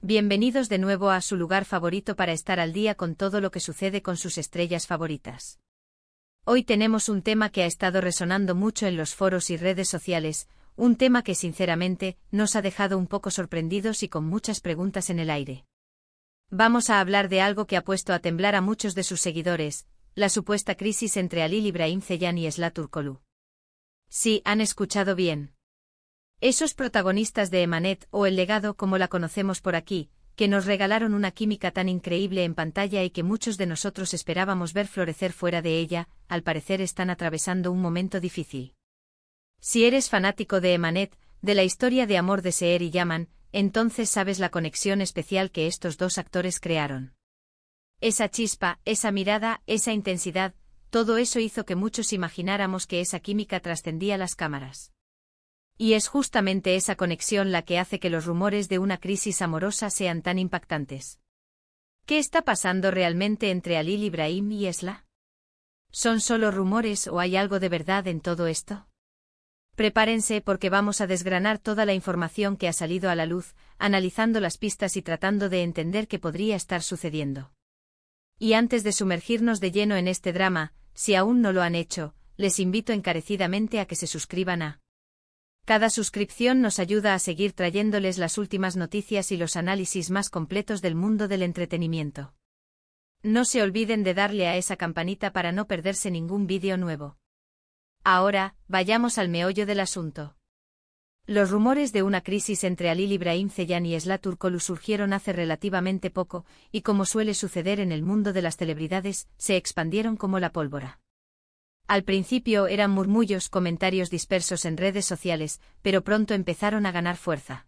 Bienvenidos de nuevo a su lugar favorito para estar al día con todo lo que sucede con sus estrellas favoritas. Hoy tenemos un tema que ha estado resonando mucho en los foros y redes sociales, un tema que sinceramente nos ha dejado un poco sorprendidos y con muchas preguntas en el aire. Vamos a hablar de algo que ha puesto a temblar a muchos de sus seguidores, la supuesta crisis entre Halil Ibrahimzadeh y Esla Turkoglu. Sí, han escuchado bien. Esos protagonistas de Emanet, o El Legado como la conocemos por aquí, que nos regalaron una química tan increíble en pantalla y que muchos de nosotros esperábamos ver florecer fuera de ella, al parecer están atravesando un momento difícil. Si eres fanático de Emanet, de la historia de amor de Seher y Yaman, entonces sabes la conexión especial que estos dos actores crearon. Esa chispa, esa mirada, esa intensidad, todo eso hizo que muchos imagináramos que esa química trascendía las cámaras. Y es justamente esa conexión la que hace que los rumores de una crisis amorosa sean tan impactantes. ¿Qué está pasando realmente entre Halil Ibrahim y Esla? ¿Son solo rumores o hay algo de verdad en todo esto? Prepárense porque vamos a desgranar toda la información que ha salido a la luz, analizando las pistas y tratando de entender qué podría estar sucediendo. Y antes de sumergirnos de lleno en este drama, si aún no lo han hecho, les invito encarecidamente a que se suscriban a. Cada suscripción nos ayuda a seguir trayéndoles las últimas noticias y los análisis más completos del mundo del entretenimiento. No se olviden de darle a esa campanita para no perderse ningún vídeo nuevo. Ahora, vayamos al meollo del asunto. Los rumores de una crisis entre Halil Ibrahimzadeh y Esla Turkoglu surgieron hace relativamente poco, y como suele suceder en el mundo de las celebridades, se expandieron como la pólvora. Al principio eran murmullos, comentarios dispersos en redes sociales, pero pronto empezaron a ganar fuerza.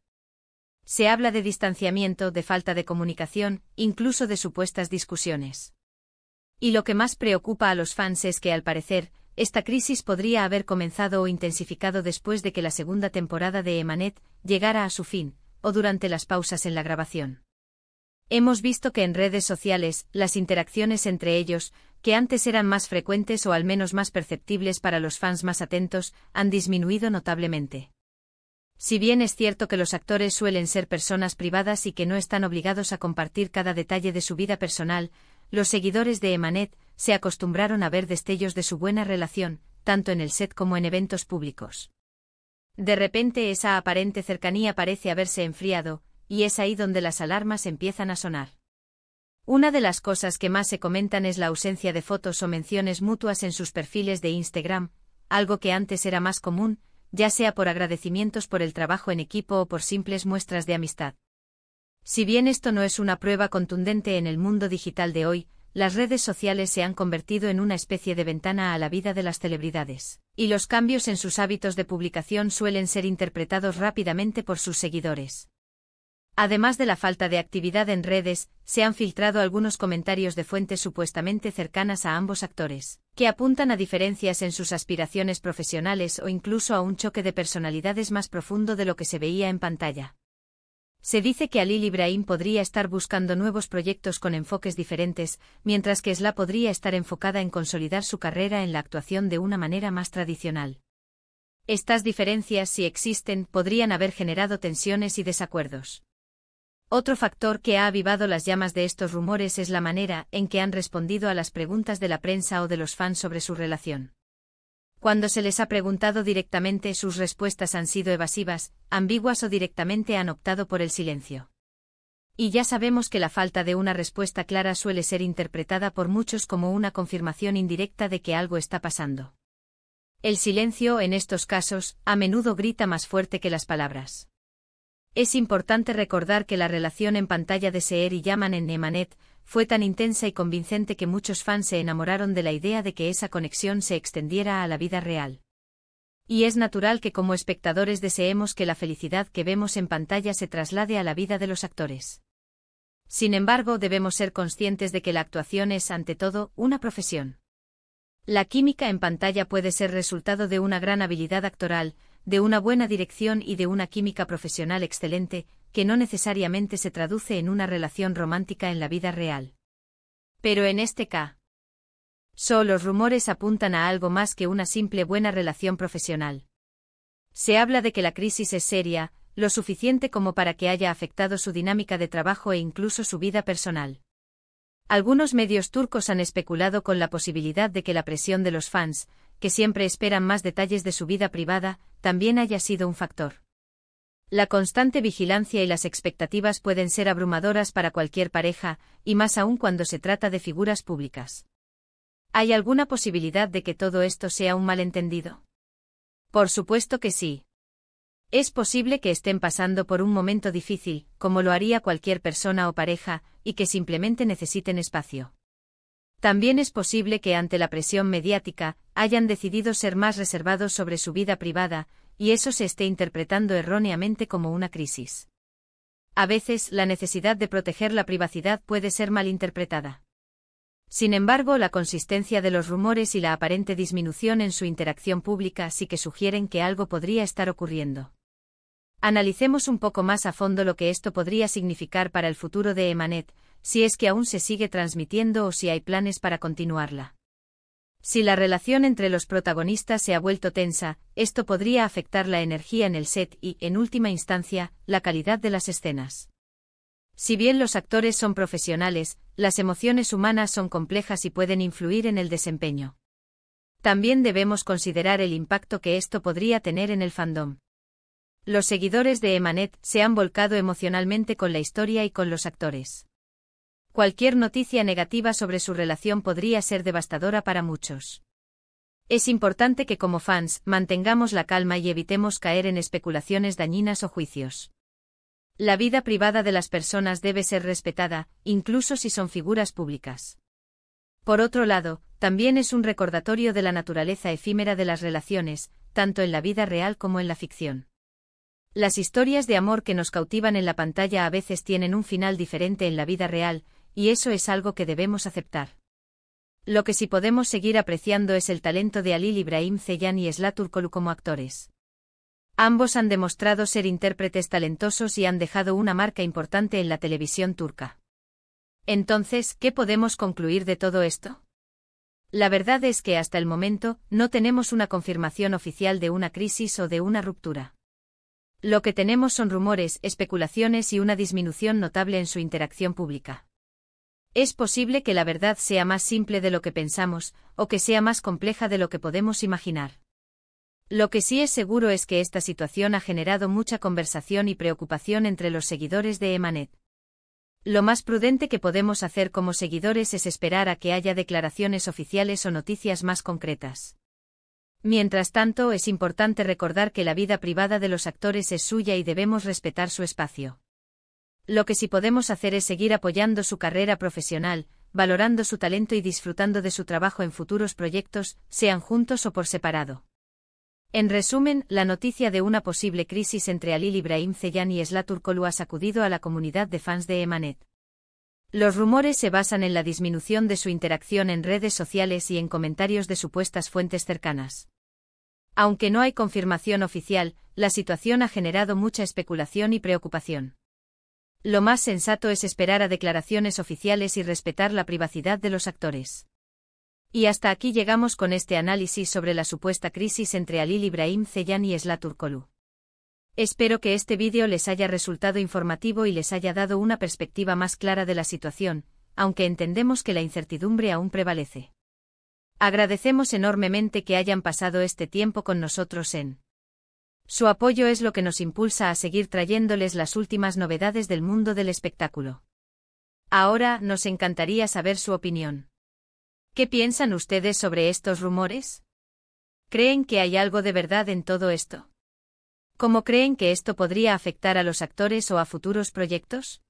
Se habla de distanciamiento, de falta de comunicación, incluso de supuestas discusiones. Y lo que más preocupa a los fans es que, al parecer, esta crisis podría haber comenzado o intensificado después de que la segunda temporada de Emanet llegara a su fin, o durante las pausas en la grabación. Hemos visto que en redes sociales, las interacciones entre ellos, que antes eran más frecuentes o al menos más perceptibles para los fans más atentos, han disminuido notablemente. Si bien es cierto que los actores suelen ser personas privadas y que no están obligados a compartir cada detalle de su vida personal, los seguidores de Emanet se acostumbraron a ver destellos de su buena relación, tanto en el set como en eventos públicos. De repente esa aparente cercanía parece haberse enfriado, y es ahí donde las alarmas empiezan a sonar. Una de las cosas que más se comentan es la ausencia de fotos o menciones mutuas en sus perfiles de Instagram, algo que antes era más común, ya sea por agradecimientos por el trabajo en equipo o por simples muestras de amistad. Si bien esto no es una prueba contundente en el mundo digital de hoy, las redes sociales se han convertido en una especie de ventana a la vida de las celebridades, y los cambios en sus hábitos de publicación suelen ser interpretados rápidamente por sus seguidores. Además de la falta de actividad en redes, se han filtrado algunos comentarios de fuentes supuestamente cercanas a ambos actores, que apuntan a diferencias en sus aspiraciones profesionales o incluso a un choque de personalidades más profundo de lo que se veía en pantalla. Se dice que Halil Ibrahim podría estar buscando nuevos proyectos con enfoques diferentes, mientras que Esla podría estar enfocada en consolidar su carrera en la actuación de una manera más tradicional. Estas diferencias, si existen, podrían haber generado tensiones y desacuerdos. Otro factor que ha avivado las llamas de estos rumores es la manera en que han respondido a las preguntas de la prensa o de los fans sobre su relación. Cuando se les ha preguntado directamente, sus respuestas han sido evasivas, ambiguas o directamente han optado por el silencio. Y ya sabemos que la falta de una respuesta clara suele ser interpretada por muchos como una confirmación indirecta de que algo está pasando. El silencio, en estos casos, a menudo grita más fuerte que las palabras. Es importante recordar que la relación en pantalla de Seher y Yaman en Emanet fue tan intensa y convincente que muchos fans se enamoraron de la idea de que esa conexión se extendiera a la vida real. Y es natural que como espectadores deseemos que la felicidad que vemos en pantalla se traslade a la vida de los actores. Sin embargo, debemos ser conscientes de que la actuación es, ante todo, una profesión. La química en pantalla puede ser resultado de una gran habilidad actoral, de una buena dirección y de una química profesional excelente, que no necesariamente se traduce en una relación romántica en la vida real. Pero en este caso, los rumores apuntan a algo más que una simple buena relación profesional. Se habla de que la crisis es seria, lo suficiente como para que haya afectado su dinámica de trabajo e incluso su vida personal. Algunos medios turcos han especulado con la posibilidad de que la presión de los fans, que siempre esperan más detalles de su vida privada, también haya sido un factor. La constante vigilancia y las expectativas pueden ser abrumadoras para cualquier pareja, y más aún cuando se trata de figuras públicas. ¿Hay alguna posibilidad de que todo esto sea un malentendido? Por supuesto que sí. Es posible que estén pasando por un momento difícil, como lo haría cualquier persona o pareja, y que simplemente necesiten espacio. También es posible que ante la presión mediática, hayan decidido ser más reservados sobre su vida privada, y eso se esté interpretando erróneamente como una crisis. A veces, la necesidad de proteger la privacidad puede ser malinterpretada. Sin embargo, la consistencia de los rumores y la aparente disminución en su interacción pública sí que sugieren que algo podría estar ocurriendo. Analicemos un poco más a fondo lo que esto podría significar para el futuro de Emanet, si es que aún se sigue transmitiendo o si hay planes para continuarla. Si la relación entre los protagonistas se ha vuelto tensa, esto podría afectar la energía en el set y, en última instancia, la calidad de las escenas. Si bien los actores son profesionales, las emociones humanas son complejas y pueden influir en el desempeño. También debemos considerar el impacto que esto podría tener en el fandom. Los seguidores de Emanet se han volcado emocionalmente con la historia y con los actores. Cualquier noticia negativa sobre su relación podría ser devastadora para muchos. Es importante que como fans mantengamos la calma y evitemos caer en especulaciones dañinas o juicios. La vida privada de las personas debe ser respetada, incluso si son figuras públicas. Por otro lado, también es un recordatorio de la naturaleza efímera de las relaciones, tanto en la vida real como en la ficción. Las historias de amor que nos cautivan en la pantalla a veces tienen un final diferente en la vida real, y eso es algo que debemos aceptar. Lo que sí podemos seguir apreciando es el talento de Halil İbrahim Ceylan y Esra Turkoglu como actores. Ambos han demostrado ser intérpretes talentosos y han dejado una marca importante en la televisión turca. Entonces, ¿qué podemos concluir de todo esto? La verdad es que hasta el momento, no tenemos una confirmación oficial de una crisis o de una ruptura. Lo que tenemos son rumores, especulaciones y una disminución notable en su interacción pública. Es posible que la verdad sea más simple de lo que pensamos, o que sea más compleja de lo que podemos imaginar. Lo que sí es seguro es que esta situación ha generado mucha conversación y preocupación entre los seguidores de Emanet. Lo más prudente que podemos hacer como seguidores es esperar a que haya declaraciones oficiales o noticias más concretas. Mientras tanto, es importante recordar que la vida privada de los actores es suya y debemos respetar su espacio. Lo que sí podemos hacer es seguir apoyando su carrera profesional, valorando su talento y disfrutando de su trabajo en futuros proyectos, sean juntos o por separado. En resumen, la noticia de una posible crisis entre Halil İbrahim Ceylan y Esra Turkoglu ha sacudido a la comunidad de fans de Emanet. Los rumores se basan en la disminución de su interacción en redes sociales y en comentarios de supuestas fuentes cercanas. Aunque no hay confirmación oficial, la situación ha generado mucha especulación y preocupación. Lo más sensato es esperar a declaraciones oficiales y respetar la privacidad de los actores. Y hasta aquí llegamos con este análisis sobre la supuesta crisis entre Halil İbrahim Ceylan y Esra Turkoglu. Espero que este vídeo les haya resultado informativo y les haya dado una perspectiva más clara de la situación, aunque entendemos que la incertidumbre aún prevalece. Agradecemos enormemente que hayan pasado este tiempo con nosotros en. Su apoyo es lo que nos impulsa a seguir trayéndoles las últimas novedades del mundo del espectáculo. Ahora, nos encantaría saber su opinión. ¿Qué piensan ustedes sobre estos rumores? ¿Creen que hay algo de verdad en todo esto? ¿Cómo creen que esto podría afectar a los actores o a futuros proyectos?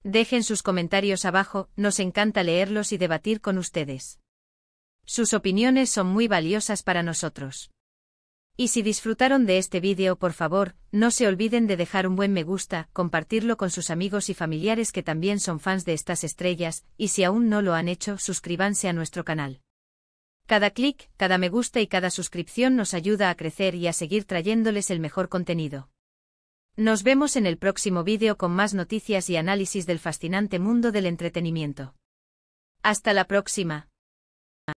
Dejen sus comentarios abajo, nos encanta leerlos y debatir con ustedes. Sus opiniones son muy valiosas para nosotros. Y si disfrutaron de este vídeo, por favor, no se olviden de dejar un buen me gusta, compartirlo con sus amigos y familiares que también son fans de estas estrellas, y si aún no lo han hecho, suscríbanse a nuestro canal. Cada clic, cada me gusta y cada suscripción nos ayuda a crecer y a seguir trayéndoles el mejor contenido. Nos vemos en el próximo vídeo con más noticias y análisis del fascinante mundo del entretenimiento. Hasta la próxima.